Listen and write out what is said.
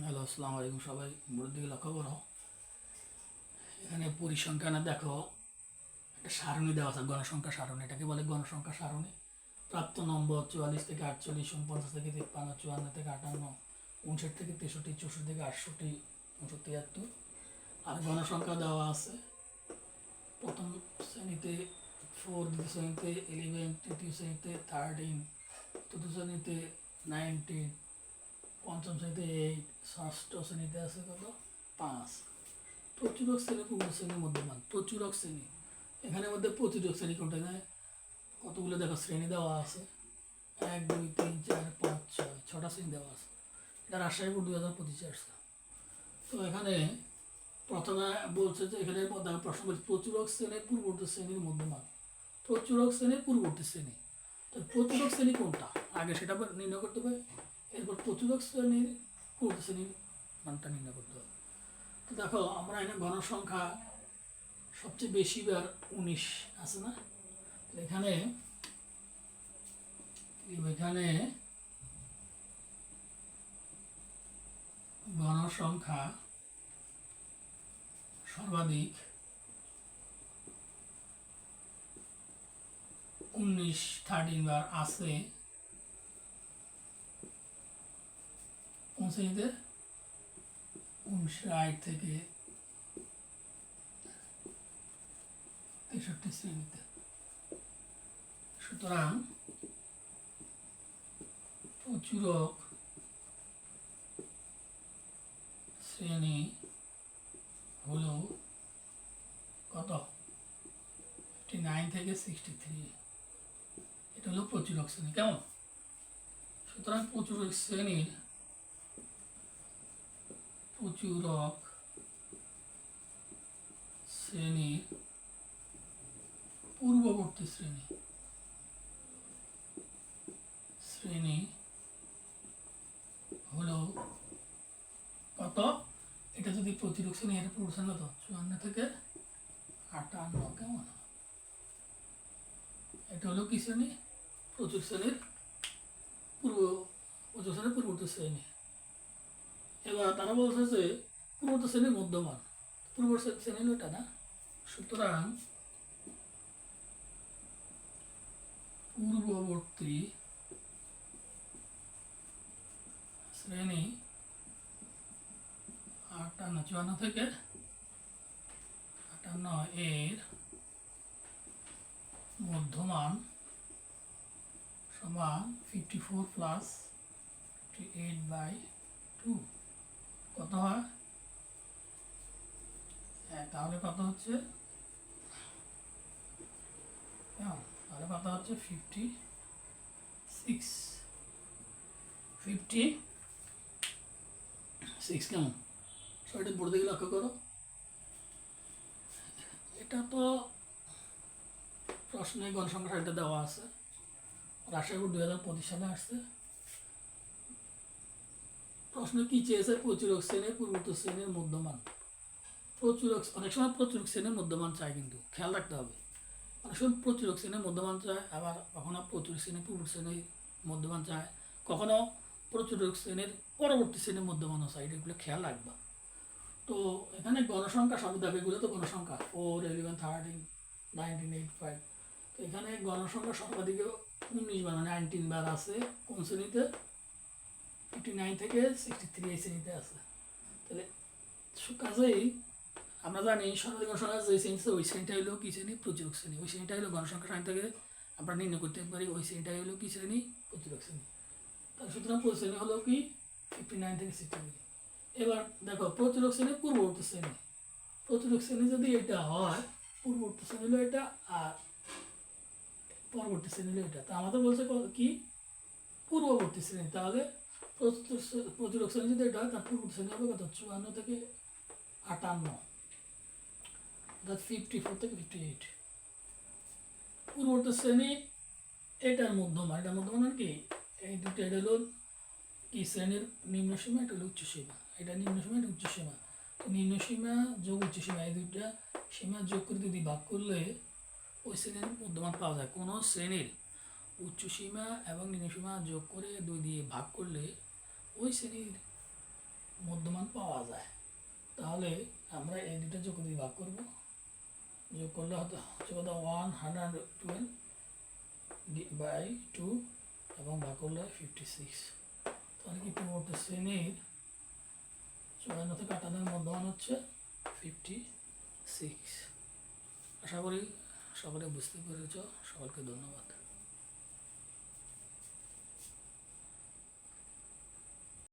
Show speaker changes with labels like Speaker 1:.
Speaker 1: Hello, আসসালামু আলাইকুম সবাই। বোর্ডের দিকে লক্ষ্য করো, এখানে পরিসংখ্যানে দেখো একটা সারণী দেওয়া আছে, গণসংখ্যা সারণী। এটাকে বলে গণসংখ্যা সারণী। প্রাপ্ত নম্বর 44 থেকে 48, 49 থেকে 53, 54 থেকে 58, 59 থেকে 63, 64 থেকে 68, 65, 73। আর গণসংখ্যা দেওয়া আছে প্রথম শ্রেণীতে 4, দ্বিতীয় শ্রেণীতে 11, তৃতীয় শ্রেণীতে 13, চতুর্থ শ্রেণীতে 19, পঞ্চম শ্রেণীতে 8, ষষ্ঠ শ্রেণীতে আছে কত 5। প্রচুরক শ্রেণী, পূর্ণ শ্রেণী, মধ্যমান। প্রচুরক শ্রেণী, এখানের মধ্যে প্রচুরক শ্রেণী কোনটা যায়, কতগুলো দেখো শ্রেণী দেওয়া আছে, 1, 2, 3, 4, 5, 6, 6টা শ্রেণী দেওয়া আছে। এটা রাজশাহী বোর্ড 2025 আসছে। তো এখানে প্রথমে বলছে যে এখানে দেখো প্রশ্ন বলছে প্রচুরক শ্রেণীর পূর্ববর্তী শ্রেণীর মধ্যমান। প্রচুরক শ্রেণীর পূর্ববর্তী শ্রেণী, তো প্রচুরক শ্রেণী কোনটা আগে সেটা নির্ণয় করতে হবে। এরপর প্রচুরক শ্রেণীর পূর্ববর্তী শ্রেণীর মানটা নির্ণয় করতে হবে। তো দেখো আমরা এখানে গণসংখ্যা সবচেয়ে বেশি বার 19 আছে না, এখানে এখানে গণসংখ্যা সর্বাধিক 13 বার আছে কোন শ্রেণীতে, 59 থেকে 63 শ্রেণীতে। সুতরাং প্রচুরক শ্রেণী হলো কত 59 থেকে 63, এটা হলো প্রচুরক শ্রেণী। কেমন? সুতরাং প্রচুরক শ্রেণীর পূর্ববর্তী শ্রেণী হলো কত, এটা যদি প্রচুরক শ্রেণী, এর পূর্ব শ্রেণী কত 54 থেকে 58। কেমন? এটা হলো কি শ্রেণী, প্রচুর শ্রেণীর পূর্ববর্তী শ্রেণী। এবার তারা বলছে যে পূর্ববর্তী শ্রেণীর মধ্যমান, পূর্ববর্তী শ্রেণী হলো এটা না। সুতরাং পূর্ববর্তী শ্রেণী 54 থেকে 58 এর মধ্যমান সমান 54 প্লাস 58/2। কত হয়? তাহলে কত হচ্ছে, তাহলে কত হচ্ছে 56। কেমন? এটা বোর্ড দিকে লক্ষ্য করো, এটা তো প্রশ্নে গণসংখ্যা এটা দেওয়া আছে, রাজশাহী বোর্ড 2025 সালে আসছে। প্রশ্ন কি চেয়েছে, প্রচুরক শ্রেণীর পূর্ববর্তী শ্রেণীর মধ্যমান। অনেক সময় প্রচুরক শ্রেণীর মধ্যমান চায়, কিন্তু খেয়াল রাখতে হবে অনেক সময় প্রচুরক শ্রেণীর মধ্যমান চায়, আবার কখনো প্রচুর শ্রেণীর পূর্ব শ্রেণীর মধ্যমান চায়, কখনো প্রচুরক শ্রেণীর পরবর্তী শ্রেণীর মধ্যমানও চায়। এগুলো খেয়াল রাখবা। তো এখানে গণসংখ্যা শব্দ দেখো, এগুলো তো গণসংখ্যা 4, 11, 13, 19, 8, 5। তো এখানে গণসংখ্যা সর্বাধিক 19 বার মানে 19 বার আছে কোন শ্রেণীতে, 59 থেকে 63 এই শ্রেণীতে আছে। তাহলে কাজেই আমরা জানি সর্বাধিক গণসংখ্যা যে শ্রেণীতে, ওই শ্রেণীটা হলো কি শ্রেণী, প্রচুরক শ্রেণী। ওই শ্রেণীটা হলো গণসংখ্যা সারণী থেকে আমরা নির্ণয় করতে পারি, ওই শ্রেণীটা হলো কি শ্রেণী, প্রচুরক শ্রেণী। তাহলে সুতরাং প্রচুর শ্রেণী হলো কি 59 থেকে 63। এবার দেখো প্রচুরক শ্রেণী পূর্ববর্তী শ্রেণী, প্রচুরক শ্রেণী যদি এটা হয়, পূর্ববর্তী শ্রেণী হলো এটা, আর পরবর্তী শ্রেণী হলো এটা। তা আমাদের বলছে কি পূর্ববর্তী শ্রেণী, তাহলে প্রচুরক শ্রেণী যদি এটা হয়, তার পূর্ববর্তী শ্রেণী হবে কত 54 থেকে 58, অর্থাৎ 54 থেকে 58। পূর্ববর্তী শ্রেণী এটার মধ্যমান, এটার মধ্যমান কি এই দুটো, এটা হলো কি শ্রেণীর নিম্ন সীমা, এটা হলো উচ্চ সীমা। এটা নিম্ন সীমা, এটা উচ্চ সীমা। তো নিম্ন সীমা যোগ উচ্চ সীমা, এই দুইটা সীমা যোগ করে যদি ভাগ করলে ওই শ্রেণীর মধ্যমান পাওয়া যায়। কোনো শ্রেণীর উচ্চ সীমা এবং নিম্ন সীমা যোগ করে 2 দিয়ে ভাগ করলে ওই শ্রেণীর মধ্যমান পাওয়া যায়। তাহলে আমরা এই দুটো যোগ দিয়ে ভাগ করব, যোগ করলে হচ্ছে কত 112/2 এবং ভাগ করলে 56। তাহলে কি পূর্ববর্তী শ্রেণীর 54 থেকে 58 মধ্যমান হচ্ছে 56। আশা করি সকলে বুঝতে পেরেছ। সকলকে ধন্যবাদ।